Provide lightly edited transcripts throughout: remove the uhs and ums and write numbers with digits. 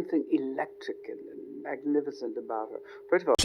something electric and magnificent about her. First of all,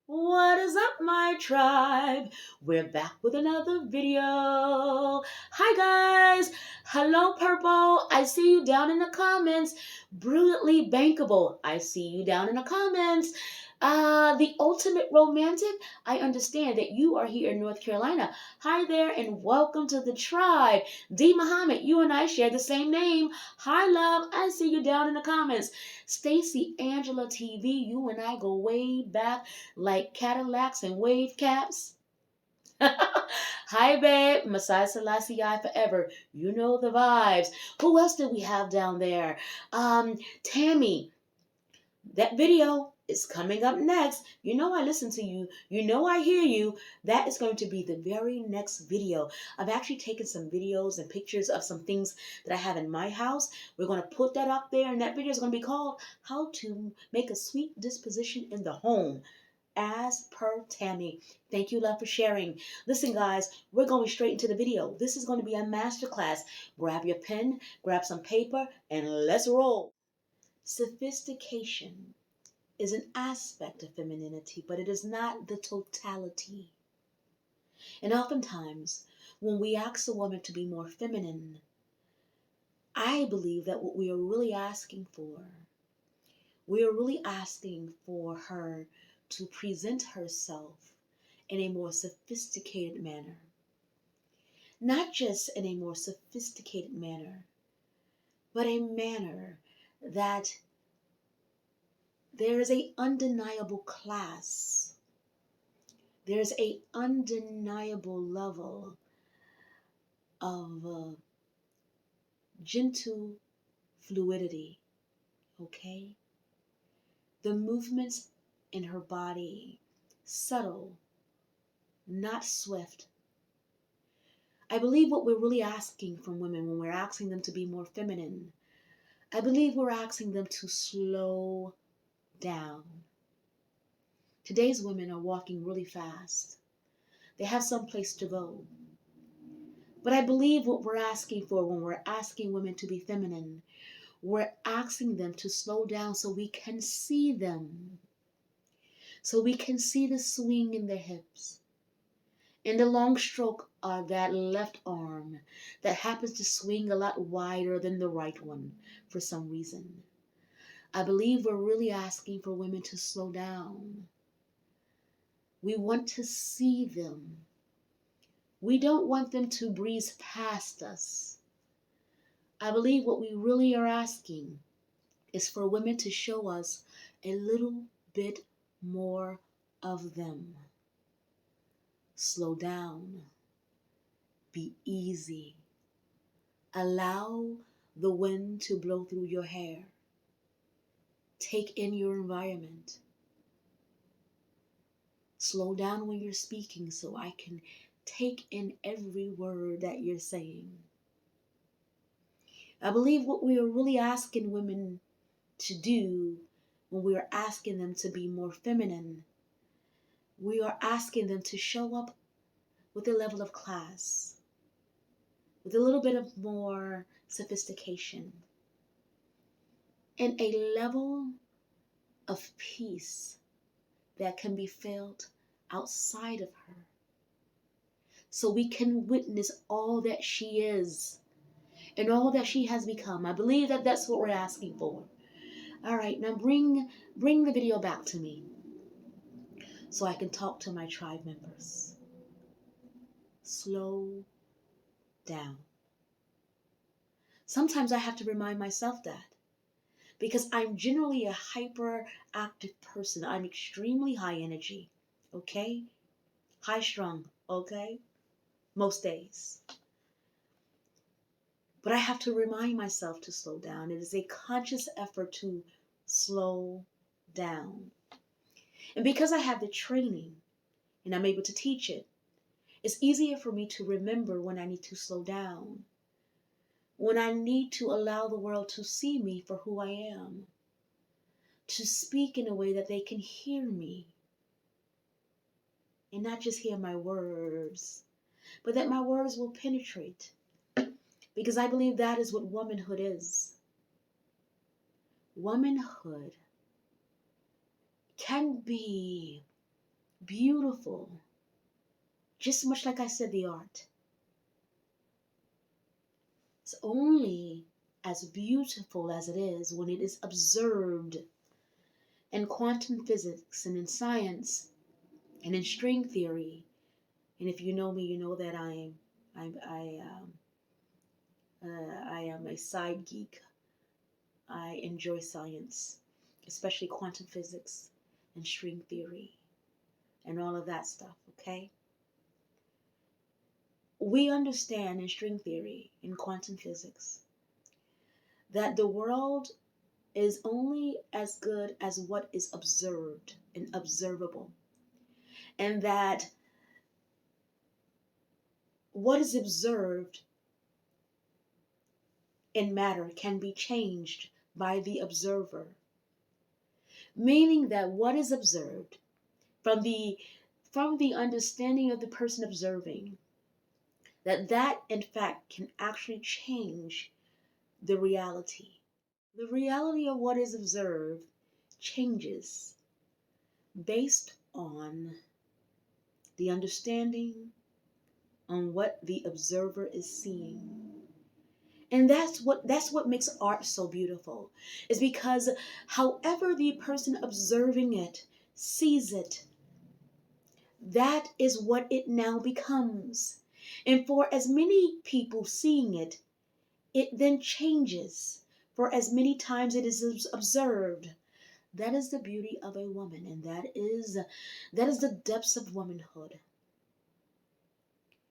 what is up, my tribe? We're back with another video. Hi guys. Hello, Purple. I see you down in the comments. Brilliantly bankable. I see you down in the comments. The ultimate romantic. I understand that you are here in North Carolina. Hi there and welcome to the tribe. D. Muhammad, you and I share the same name. Hi, love. I see you down in the comments. Stacy Angela TV, you and I go way back like Cadillacs and wave caps. Hi, babe. Messiah Selassie I forever. You know the vibes. Who else did we have down there? Tammy. That video is coming up next. You know I listen to you. You know I hear you. That is going to be the very next video. I've actually taken some videos and pictures of some things that I have in my house. We're going to put that up there, and that video is going to be called How to Make a Sweet Disposition in the Home. As per Tammy. Thank you, love, for sharing. Listen, guys, we're going straight into the video. This is going to be a masterclass. Grab your pen, grab some paper, and let's roll. Sophistication is an aspect of femininity, but it is not the totality. And oftentimes, when we ask a woman to be more feminine, I believe that what we are really asking for, her to present herself in a more sophisticated manner. Not just in a more sophisticated manner, but a manner that there is an undeniable class. There's an undeniable level of gentle fluidity, okay? The movements in her body, subtle, not swift. I believe what we're really asking from women when we're asking them to be more feminine, I believe we're asking them to slow down. Today's women are walking really fast. They have some place to go. But I believe what we're asking for when we're asking women to be feminine, we're asking them to slow down so we can see them. So we can see the swing in their hips and the long stroke of that left arm that happens to swing a lot wider than the right one for some reason. I believe we're really asking for women to slow down. We want to see them. We don't want them to breeze past us. I believe what we really are asking is for women to show us a little bit more of them. Slow down. Be easy. Allow the wind to blow through your hair. Take in your environment. Slow down when you're speaking so I can take in every word that you're saying. I believe what we are really asking women to do when we are asking them to be more feminine, we are asking them to show up with a level of class, with a little bit of more sophistication, and a level of peace that can be felt outside of her. So we can witness all that she is and all that she has become. I believe that that's what we're asking for. All right, now bring the video back to me so I can talk to my tribe members. Slow down. Sometimes I have to remind myself that because I'm generally a hyperactive person. I'm extremely high energy, okay? High strung, okay? Most days. But I have to remind myself to slow down. It is a conscious effort to slow down. And because I have the training and I'm able to teach it, it's easier for me to remember when I need to slow down, when I need to allow the world to see me for who I am. to speak in a way that they can hear me and not just hear my words, but that my words will penetrate. Because I believe that is what womanhood is. Womanhood can be beautiful, just much like I said, the art. It's only as beautiful as it is when it is observed in quantum physics and in science and in string theory. And if you know me, you know that I am a side geek. I enjoy science, especially quantum physics and string theory and all of that stuff, okay? We understand in string theory, in quantum physics, that the world is only as good as what is observed and observable. And that what is observed in matter can be changed by the observer. Meaning that what is observed from the understanding of the person observing, that in fact can actually change the reality. The reality of what is observed changes based on the understanding on what the observer is seeing. And that's what makes art so beautiful, is because however the person observing it sees it, that is what it now becomes. And for as many people seeing it, it then changes. For as many times it is observed. That is the beauty of a woman, and that is the depths of womanhood.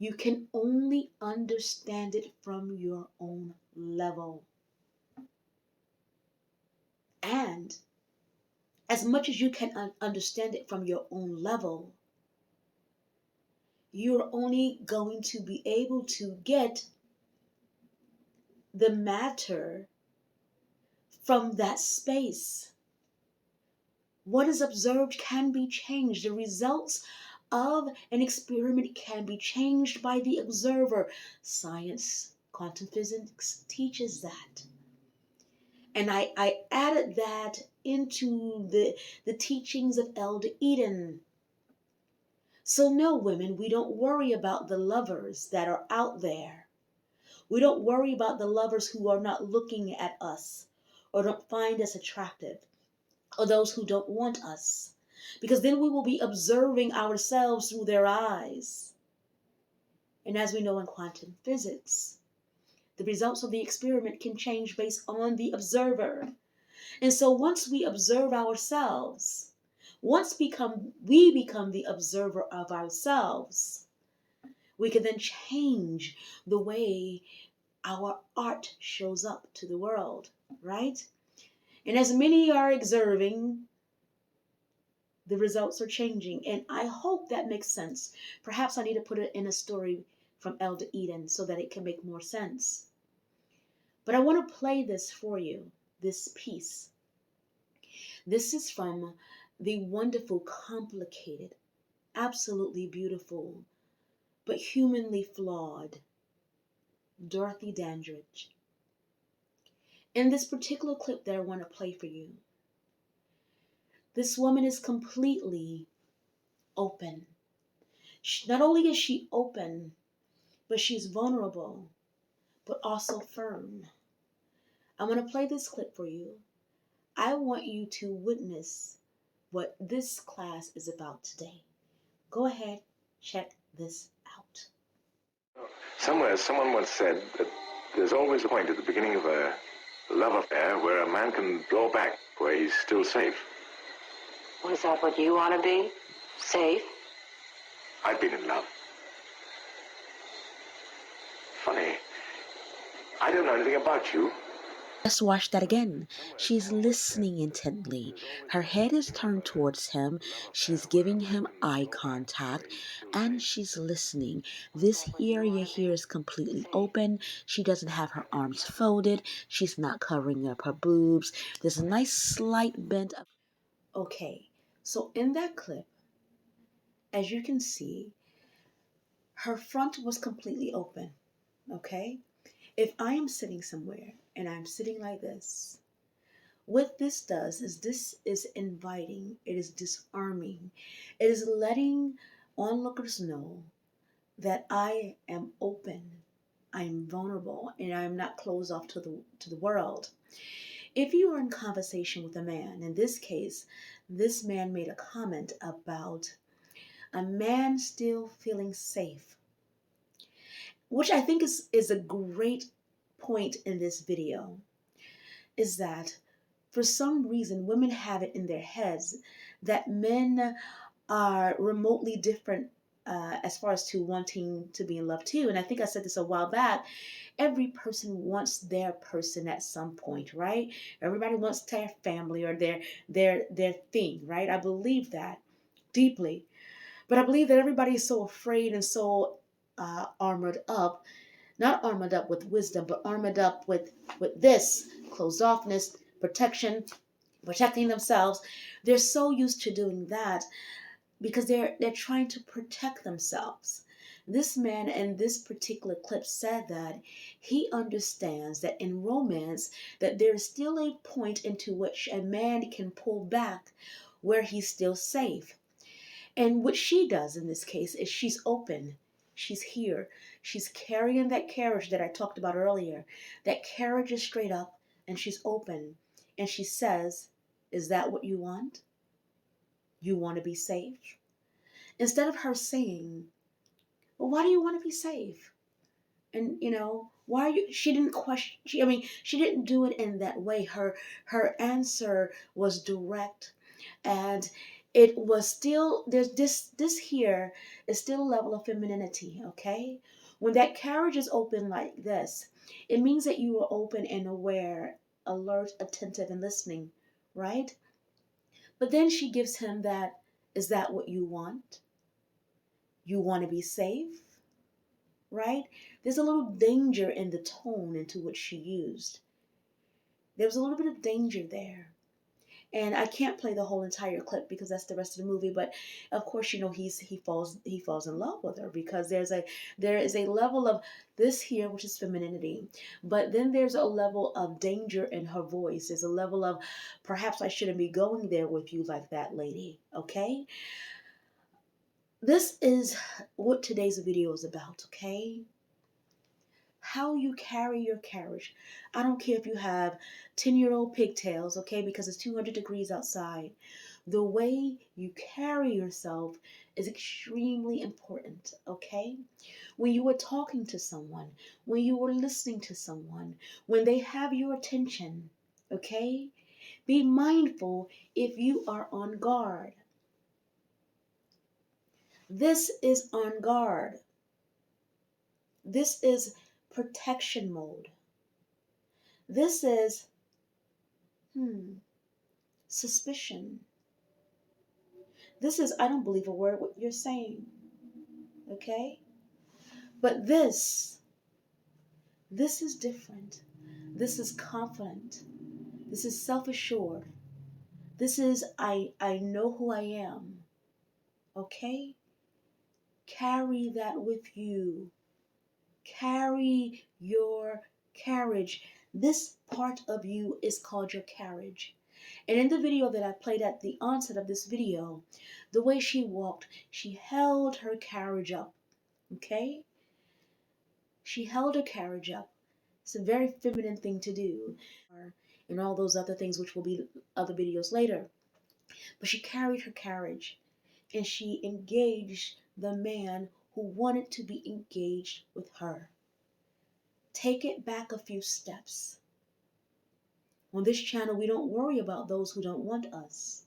You can only understand it from your own level. And as much as you can understand it from your own level, you're only going to be able to get the matter from that space. What is observed can be changed. The results of an experiment can be changed by the observer. Science, quantum physics teaches that. And I added that into the teachings of Elder Eden. So no, women, we don't worry about the lovers that are out there. We don't worry about the lovers who are not looking at us or don't find us attractive, or those who don't want us. Because then we will be observing ourselves through their eyes. And as we know in quantum physics, the results of the experiment can change based on the observer. And so once we observe ourselves, once we become the observer of ourselves, we can then change the way our art shows up to the world, right? And as many are observing, the results are changing. And I hope that makes sense. Perhaps I need to put it in a story from Elder Eden so that it can make more sense. But I want to play this for you, this piece. This is from the wonderful, complicated, absolutely beautiful, but humanly flawed Dorothy Dandridge. In this particular clip that I want to play for you, this woman is completely open. Not only is she open, but she's vulnerable, but also firm. I'm going to play this clip for you. I want you to witness what this class is about today. Go ahead, check this out. Somewhere, someone once said that there's always a point at the beginning of a love affair where a man can draw back, where he's still safe. Well, is that what you want to be? Safe? I've been in love. Funny. I don't know anything about you. Let's watch that again. She's listening intently. Her head is turned towards him. She's giving him eye contact and she's listening. This area here is completely open. She doesn't have her arms folded. She's not covering up her boobs. There's a nice slight bend. Okay, so in that clip, as you can see, her front was completely open. Okay? If I am sitting somewhere and I'm sitting like this, what this does is this is inviting, it is disarming, it is letting onlookers know that I am open, I am vulnerable, and I am not closed off to the world. If you are in conversation with a man, in this case, this man made a comment about a man still feeling safe, which I think is a great point in this video, is that for some reason women have it in their heads that men are remotely different as far as to wanting to be in love too. And I think I said this a while back. Every person wants their person at some point, right? Everybody wants their family or their thing, right? I believe that deeply. But I believe that everybody is so afraid and so armored up, not armored up with wisdom, but armored up with this closed offness, protection, protecting themselves. They're so used to doing that because they're trying to protect themselves. This man in this particular clip said that he understands that in romance that there is still a point into which a man can pull back where he's still safe. And what she does in this case is she's open. She's here. She's carrying that carriage that I talked about earlier. That carriage is straight up and she's open. And she says, is that what you want? You want to be safe? Instead of her saying, well, why do you want to be safe? And, why are you, she didn't question, she didn't do it in that way. Her answer was direct. And it was still, there's this here is still a level of femininity, okay? When that carriage is open like this, it means that you are open and aware, alert, attentive, and listening, right? But then she gives him that, is that what you want? You want to be safe, right? There's a little danger in the tone into which she used. There was a little bit of danger there. And I can't play the whole entire clip because that's the rest of the movie. But of course, he falls in love with her because there is a level of this here, which is femininity. But then there's a level of danger in her voice. There's a level of perhaps I shouldn't be going there with you like that, lady. Okay. This is what today's video is about. Okay. How you carry your carriage. I don't care if you have 10-year-old pigtails, okay, because it's 200 degrees outside. The way you carry yourself is extremely important, okay? When you are talking to someone, when you are listening to someone, when they have your attention, okay? Be mindful if you are on guard. This is on guard. This is protection mode. This is suspicion. This is, I don't believe a word what you're saying. Okay? But this is different. This is confident. This is self-assured. This is, I know who I am. Okay? Carry that with you. Carry your carriage. This part of you is called your carriage. And in the video that I played at the onset of this video, the way she walked, she held her carriage up, okay? She held her carriage up. It's a very feminine thing to do. And all those other things, which will be other videos later. But she carried her carriage and she engaged the man who wanted to be engaged with her. Take it back a few steps. On this channel, we don't worry about those who don't want us.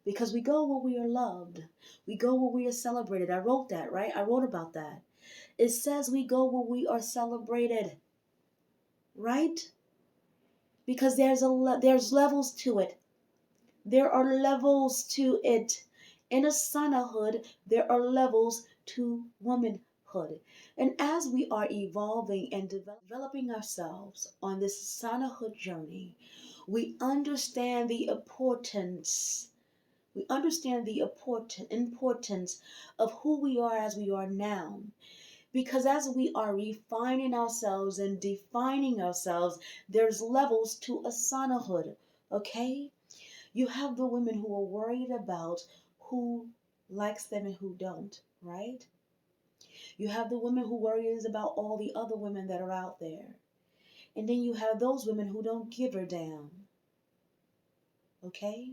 Because we go where we are loved. We go where we are celebrated. I wrote that, right? I wrote about that. It says we go where we are celebrated. Right? because there's levels to it. There are levels to it. In Asanahood, there are levels to womanhood. And as we are evolving and developing ourselves on this Asanahood journey, we understand the importance. We understand the importance of who we are as we are now. Because as we are refining ourselves and defining ourselves, there's levels to Asanahood, okay? You have the women who are worried about who likes them and who don't, right? You have the women who worries about all the other women that are out there. And then you have those women who don't give a damn, okay?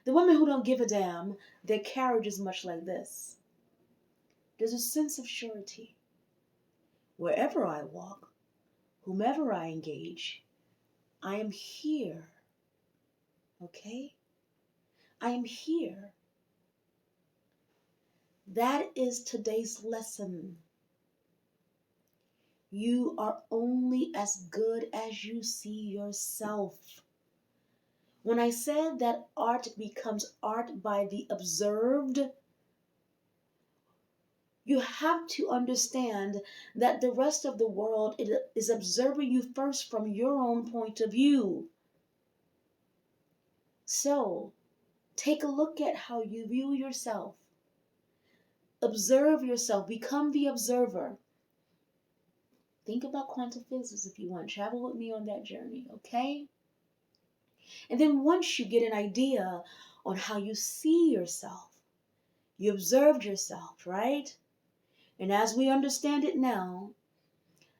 The women who don't give a damn, their carriage is much like this. There's a sense of surety. Wherever I walk, whomever I engage, I am here. Okay? I am here. That is today's lesson. You are only as good as you see yourself. When I said that art becomes art by the observed, you have to understand that the rest of the world is observing you first from your own point of view. So, take a look at how you view yourself. Observe yourself. Become the observer. Think about quantum physics if you want. Travel with me on that journey, okay? And then once you get an idea on how you see yourself, you observed yourself, right? And as we understand it now,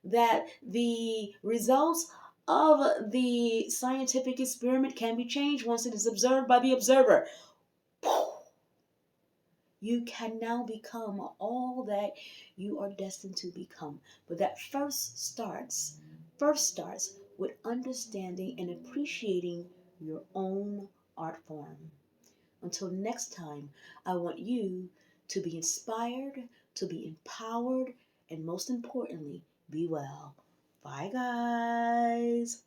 that the results of the scientific experiment can be changed once it is observed by the observer. You can now become all that you are destined to become. But that first starts with understanding and appreciating your own art form. Until next time, I want you to be inspired, to be empowered, and most importantly, be well. Bye, guys.